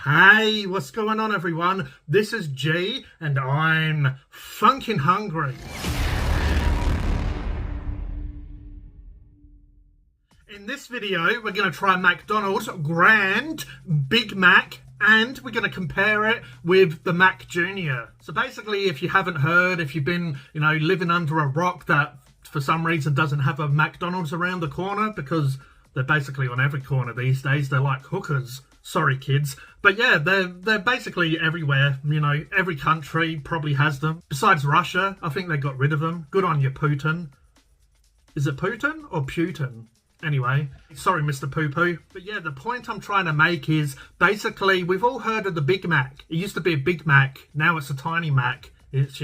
Hey, what's going on everyone? This is G and I'm funkin' hungry. In this video, we're going to try McDonald's Grand Big Mac and we're going to compare it with the Mac Jr. So basically, if you haven't heard, if you've been, living under a rock that for some reason doesn't have a McDonald's around the corner, because they're basically on every corner these days, they're like hookers. Sorry, kids. But yeah, they're basically everywhere. Every country probably has them. Besides Russia, I think they got rid of them. Good on you, Putin. Is it Putin or Putin? Anyway, sorry, Mr. Poo-Poo. But yeah, the point I'm trying to make is, basically, we've all heard of the Big Mac. It used to be a Big Mac. Now it's a tiny Mac. It's,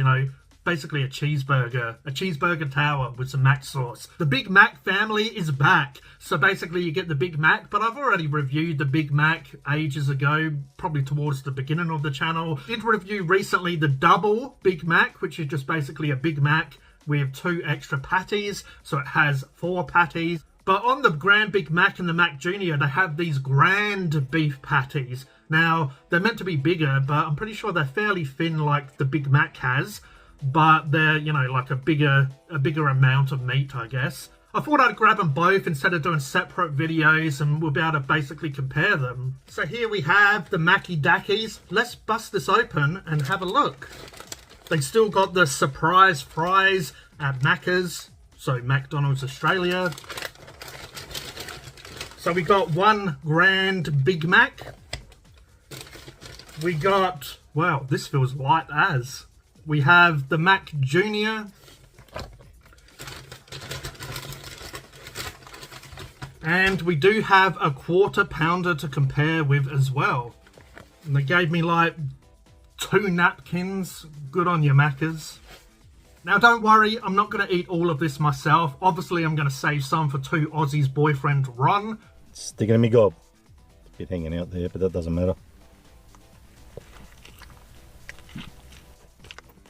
basically a cheeseburger tower with some Mac sauce. The Big Mac family is back. So basically you get the Big Mac, but I've already reviewed the Big Mac ages ago, probably towards the beginning of the channel. Did review recently the Double Big Mac, which is just basically a Big Mac with 2 extra patties. So it has 4 patties. But on the Grand Big Mac and the Mac Jr., they have these grand beef patties. Now, they're meant to be bigger, but I'm pretty sure they're fairly thin like the Big Mac has. But they're, like a bigger amount of meat, I guess. I thought I'd grab them both instead of doing separate videos, and we'll be able to basically compare them. So here we have the Mackie Dackies. Let's bust this open and have a look. They still got the surprise fries at Macca's, so McDonald's Australia. So we got one Grand Big Mac. We got, wow, this feels light as. We have the Mac Jr. And we do have a quarter pounder to compare with as well. And they gave me like 2 napkins. Good on you, Maccas. Now don't worry, I'm not going to eat all of this myself. Obviously I'm going to save some for 2 Aussie's boyfriend Ron. Sticking in me gob. It's a bit hanging out there, but that doesn't matter.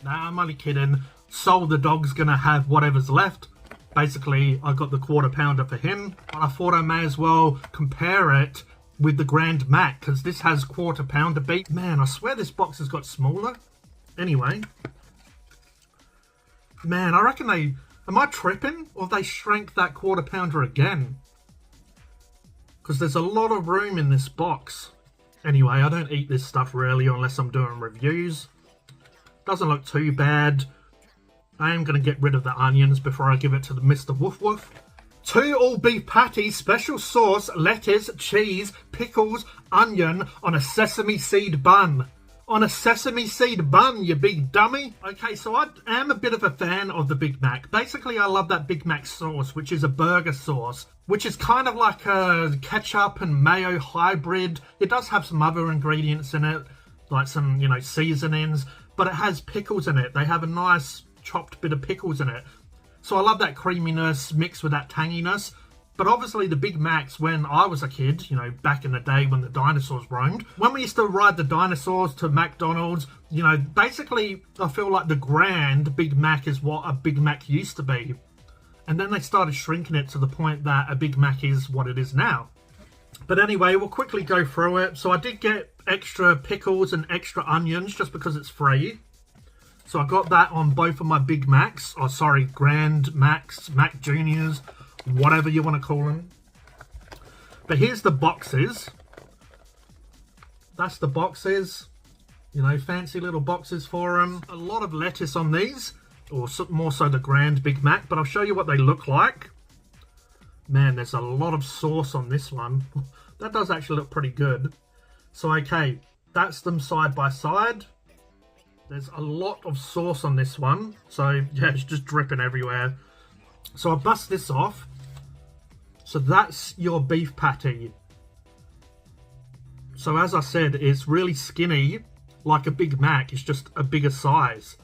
Nah, I'm only kidding. Soul the dog's gonna have whatever's left. Basically, I got the quarter pounder for him. But I thought I may as well compare it with the Grand Mac, because this has quarter pounder beef. Man, I swear this box has got smaller. Anyway. Man, I reckon they... Am I tripping? Or they shrank that quarter pounder again? Because there's a lot of room in this box. Anyway, I don't eat this stuff really unless I'm doing reviews. Doesn't look too bad. I am going to get rid of the onions before I give it to the Mr. Woof Woof. 2 all-beef patties, special sauce, lettuce, cheese, pickles, onion on a sesame seed bun. On a sesame seed bun, you big dummy. Okay, so I am a bit of a fan of the Big Mac. Basically, I love that Big Mac sauce, which is a burger sauce, which is kind of like a ketchup and mayo hybrid. It does have some other ingredients in it, like some, seasonings. But it has pickles in it. They have a nice chopped bit of pickles in it. So I love that creaminess mixed with that tanginess. But obviously the Big Macs, when I was a kid, back in the day when the dinosaurs roamed, when we used to ride the dinosaurs to McDonald's, basically I feel like the Grand Big Mac is what a Big Mac used to be. And then they started shrinking it to the point that a Big Mac is what it is now. But anyway, we'll quickly go through it. So I did get extra pickles and extra onions just because it's free. So I got that on both of my Big Macs. Oh, sorry, Grand Macs, Mac Juniors, whatever you want to call them. But here's the boxes. That's the boxes. Fancy little boxes for them. A lot of lettuce on these, or more so the Grand Big Mac. But I'll show you what they look like. Man, there's a lot of sauce on this one. That does actually look pretty good. So, okay, that's them side by side. There's a lot of sauce on this one. So, yeah, it's just dripping everywhere. So, I'll bust this off. So, that's your beef patty. So, as I said, it's really skinny, like a Big Mac. It's just a bigger size.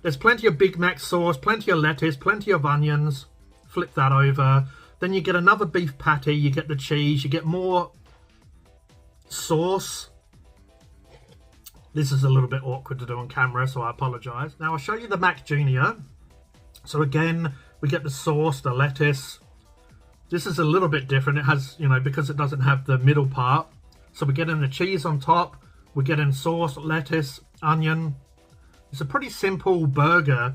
There's plenty of Big Mac sauce, plenty of lettuce, plenty of onions. Flip that over. Then you get another beef patty, you get the cheese, you get more sauce. This is a little bit awkward to do on camera, so I apologise. Now I'll show you the Mac Jr. So again, we get the sauce, the lettuce, This is a little bit different. It has, you know, because it doesn't have the middle part. So we're getting the cheese on top. We're getting sauce, lettuce, onion. It's a pretty simple burger.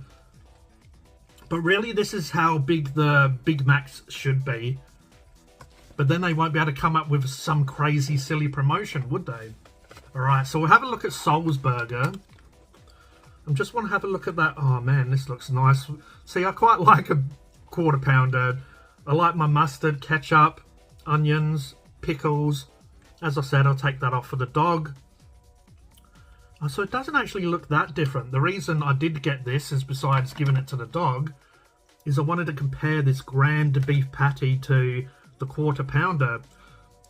But really, this is how big the Big Macs should be. But then they won't be able to come up with some crazy, silly promotion, would they? Alright, so we'll have a look at Soul's Burger. I just want to have a look at that. Oh man, this looks nice. See, I quite like a quarter pounder. I like my mustard, ketchup, onions, pickles. As I said, I'll take that off for the dog. So it doesn't actually look that different. The reason I did get this is, besides giving it to the dog, is I wanted to compare this grand beef patty to the quarter pounder.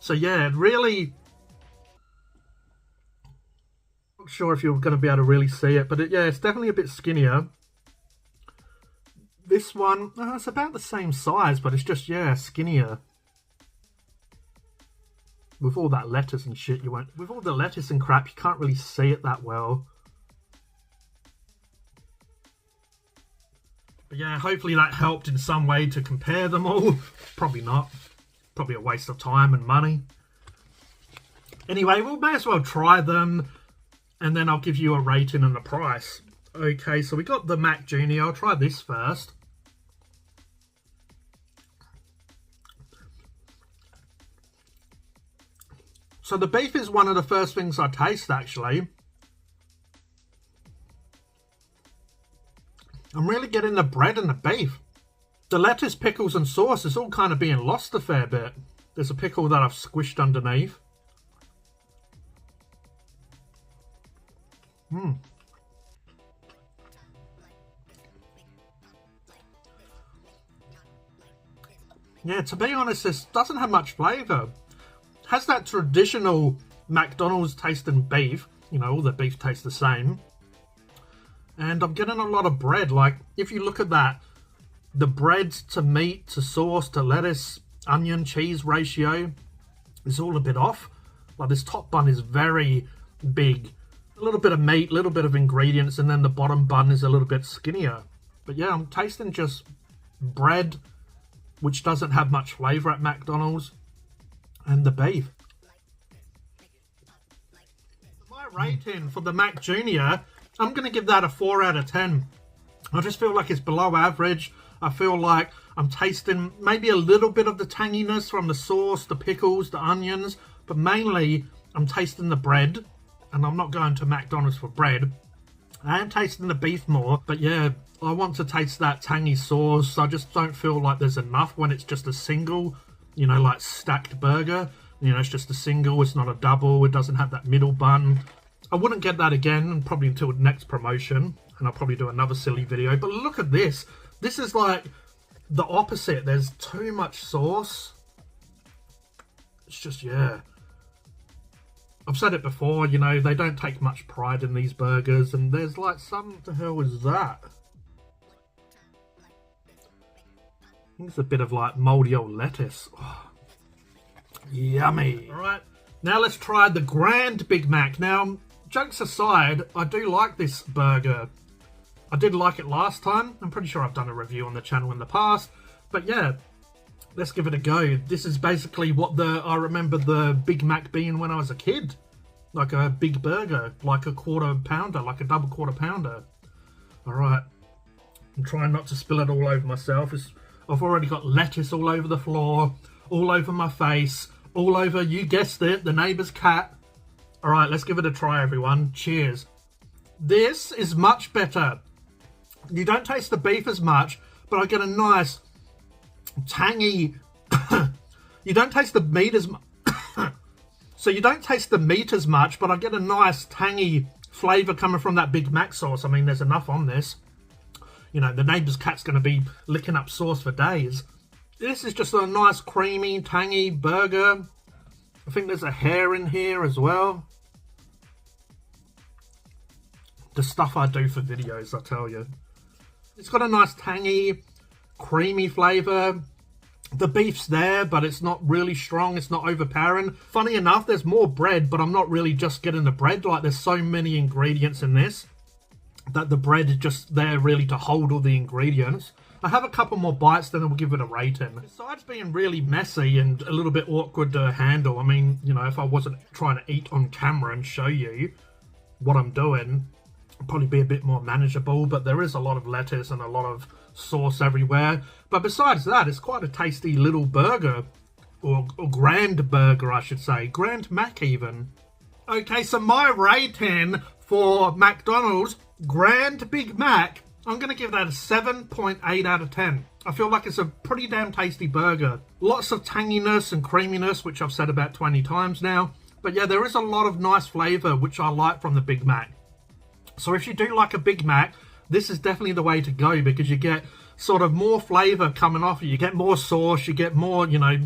So yeah, really, not sure if you're going to be able to really see it, but yeah, it's definitely a bit skinnier. This one, it's about the same size, but it's just, yeah, skinnier. With all that lettuce and shit, you won't... With all the lettuce and crap, you can't really see it that well. But yeah, hopefully that helped in some way to compare them all. Probably not. Probably a waste of time and money. Anyway, we may as well try them, and then I'll give you a rating and a price. Okay, so we got the Mac Junior. I'll try this first. So the beef is one of the first things I taste, actually. I'm really getting the bread and the beef. The lettuce, pickles and sauce is all kind of being lost a fair bit. There's a pickle that I've squished underneath. Yeah, to be honest, this doesn't have much flavour. Has that traditional McDonald's tasting beef. You know, all the beef tastes the same. And I'm getting a lot of bread. Like, if you look at that, the bread to meat to sauce to lettuce, onion, cheese ratio is all a bit off. Like, this top bun is very big. A little bit of meat, a little bit of ingredients, and then the bottom bun is a little bit skinnier. But yeah, I'm tasting just bread, which doesn't have much flavour at McDonald's. And the beef. My rating for the Mac Junior, I'm going to give that a 4 out of 10. I just feel like it's below average. I feel like I'm tasting maybe a little bit of the tanginess from the sauce, the pickles, the onions. But mainly, I'm tasting the bread. And I'm not going to McDonald's for bread. I am tasting the beef more. But yeah, I want to taste that tangy sauce. I just don't feel like there's enough when it's just a single, you know, like stacked burger. You know, it's just a single, it's not a double, it doesn't have that middle bun. I wouldn't get that again, probably until the next promotion, and I'll probably do another silly video. But look at this. This is like the opposite. There's too much sauce. It's just, yeah. I've said it before, you know, they don't take much pride in these burgers, and there's like some, what the hell is that? I think it's a bit of like mouldy old lettuce. Oh, yummy. Alright, now let's try the Grand Big Mac. Now, jokes aside, I do like this burger. I did like it last time. I'm pretty sure I've done a review on the channel in the past. But yeah, let's give it a go. This is basically what I remember the Big Mac being when I was a kid. Like a big burger, like a quarter pounder, like a double quarter pounder. Alright, I'm trying not to spill it all over myself. I've already got lettuce all over the floor, all over my face, all over, you guessed it, the neighbour's cat. Alright, let's give it a try, everyone. Cheers. This is much better. You don't taste the beef as much, but I get a nice, tangy... You don't taste the meat as much. So you don't taste the meat as much, but I get a nice, tangy flavour coming from that Big Mac sauce. I mean, there's enough on this. You know, the neighbour's cat's going to be licking up sauce for days. This is just a nice, creamy, tangy burger. I think there's a hair in here as well. The stuff I do for videos, I tell you. It's got a nice, tangy, creamy flavour. The beef's there, but it's not really strong. It's not overpowering. Funny enough, there's more bread, but I'm not really just getting the bread. Like, there's so many ingredients in this that the bread is just there really to hold all the ingredients. I have a couple more bites, then I'll give it a rating. Besides being really messy and a little bit awkward to handle, I mean, you know, if I wasn't trying to eat on camera and show you what I'm doing, it'd probably be a bit more manageable, but there is a lot of lettuce and a lot of sauce everywhere. But besides that, it's quite a tasty little burger, or grand burger, I should say. Grand Mac even. Okay, so my rating for McDonald's Grand Big Mac, I'm going to give that a 7.8 out of 10. I feel like it's a pretty damn tasty burger. Lots of tanginess and creaminess, which I've said about 20 times now. But yeah, there is a lot of nice flavour, which I like from the Big Mac. So if you do like a Big Mac, this is definitely the way to go, because you get sort of more flavour coming off it. You get more sauce, you get more, you know,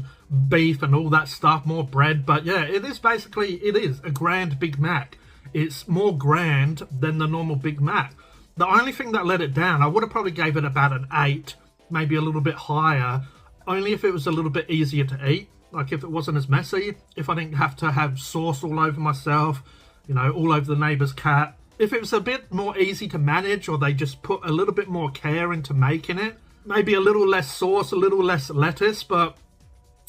beef and all that stuff, more bread. But yeah, it is a Grand Big Mac. It's more grand than the normal Big Mac. The only thing that let it down, I would have probably gave it about an 8, maybe a little bit higher, only if it was a little bit easier to eat. Like if it wasn't as messy, if I didn't have to have sauce all over myself, you know, all over the neighbour's cat. If it was a bit more easy to manage, or they just put a little bit more care into making it, maybe a little less sauce, a little less lettuce. But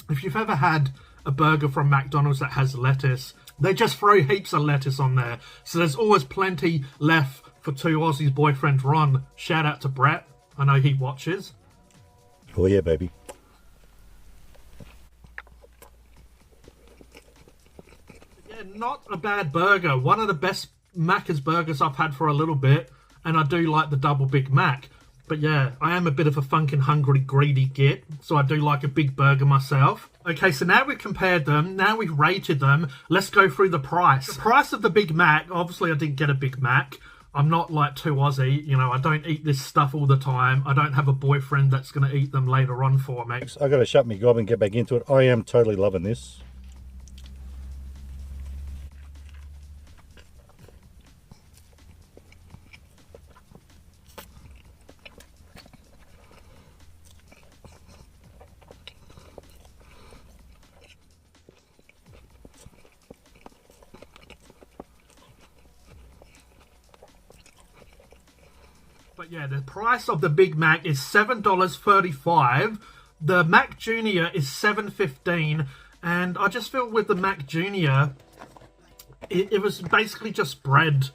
if you've ever had a burger from McDonald's that has lettuce, they just throw heaps of lettuce on there. So there's always plenty left for two Aussies' boyfriend Ron. Shout out to Brett. I know he watches. Oh yeah, baby. Yeah, not a bad burger. One of the best Macca's burgers I've had for a little bit. And I do like the double Big Mac. But yeah, I am a bit of a Phunken hungry, greedy git. So I do like a big burger myself. Okay, so now we've compared them. Now we've rated them. Let's go through the price. The price of the Big Mac. Obviously, I didn't get a Big Mac. I'm not like too Aussie. You know, I don't eat this stuff all the time. I don't have a boyfriend that's going to eat them later on for me. I got to shut my gob and get back into it. I am totally loving this. But yeah, the price of the Big Mac is $7.35. The Mac Junior is $7.15. And I just feel with the Mac Junior, it was basically just bread.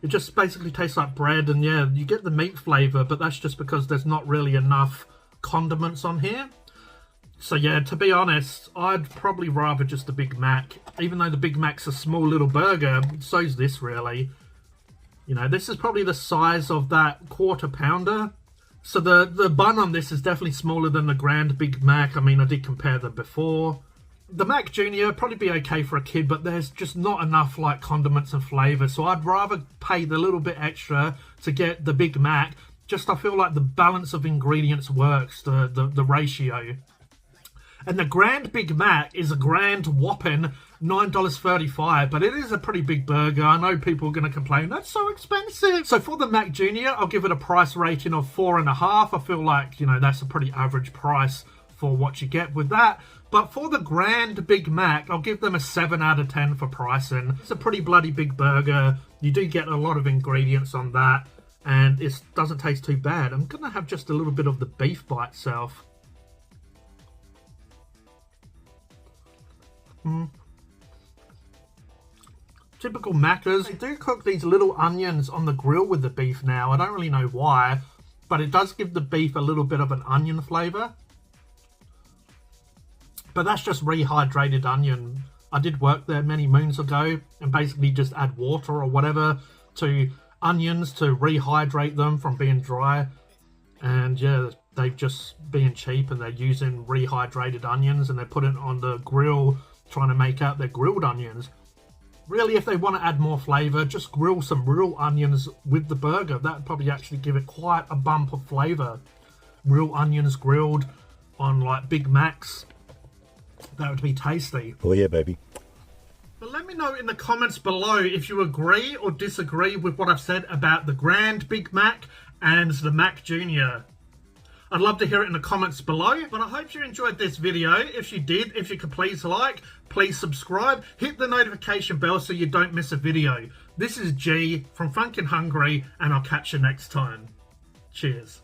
It just basically tastes like bread. And yeah, you get the meat flavour, but that's just because there's not really enough condiments on here. So yeah, to be honest, I'd probably rather just the Big Mac. Even though the Big Mac's a small little burger, so's this really. You know, this is probably the size of that quarter pounder. So the bun on this is definitely smaller than the Grand Big Mac. I mean, I did compare them before. The Mac Junior probably be okay for a kid, but there's just not enough like condiments and flavour. So I'd rather pay the little bit extra to get the Big Mac. Just I feel like the balance of ingredients works, the ratio. And the Grand Big Mac is a grand whopping $9.35, but it is a pretty big burger. I know people are going to complain, that's so expensive. So for the Mac Junior, I'll give it a price rating of 4.5. I feel like, you know, that's a pretty average price for what you get with that. But for the Grand Big Mac, I'll give them a 7 out of 10 for pricing. It's a pretty bloody big burger. You do get a lot of ingredients on that, and it doesn't taste too bad. I'm going to have just a little bit of the beef by itself. Typical Macca's. They do cook these little onions on the grill with the beef now. I don't really know why, but it does give the beef a little bit of an onion flavour. But that's just rehydrated onion. I did work there many moons ago and basically just add water or whatever to onions to rehydrate them from being dry. And yeah, they've just been cheap and they're using rehydrated onions and they put it on the grill trying to make out their grilled onions. Really, if they want to add more flavour, just grill some real onions with the burger. That would probably actually give it quite a bump of flavour. Real onions grilled on like Big Macs. That would be tasty. Oh yeah, baby. But let me know in the comments below if you agree or disagree with what I've said about the Grand Big Mac and the Mac Junior. I'd love to hear it in the comments below, but I hope you enjoyed this video. If you did, if you could please like, please subscribe, hit the notification bell so you don't miss a video. This is G from Phunken Hungry, and I'll catch you next time. Cheers.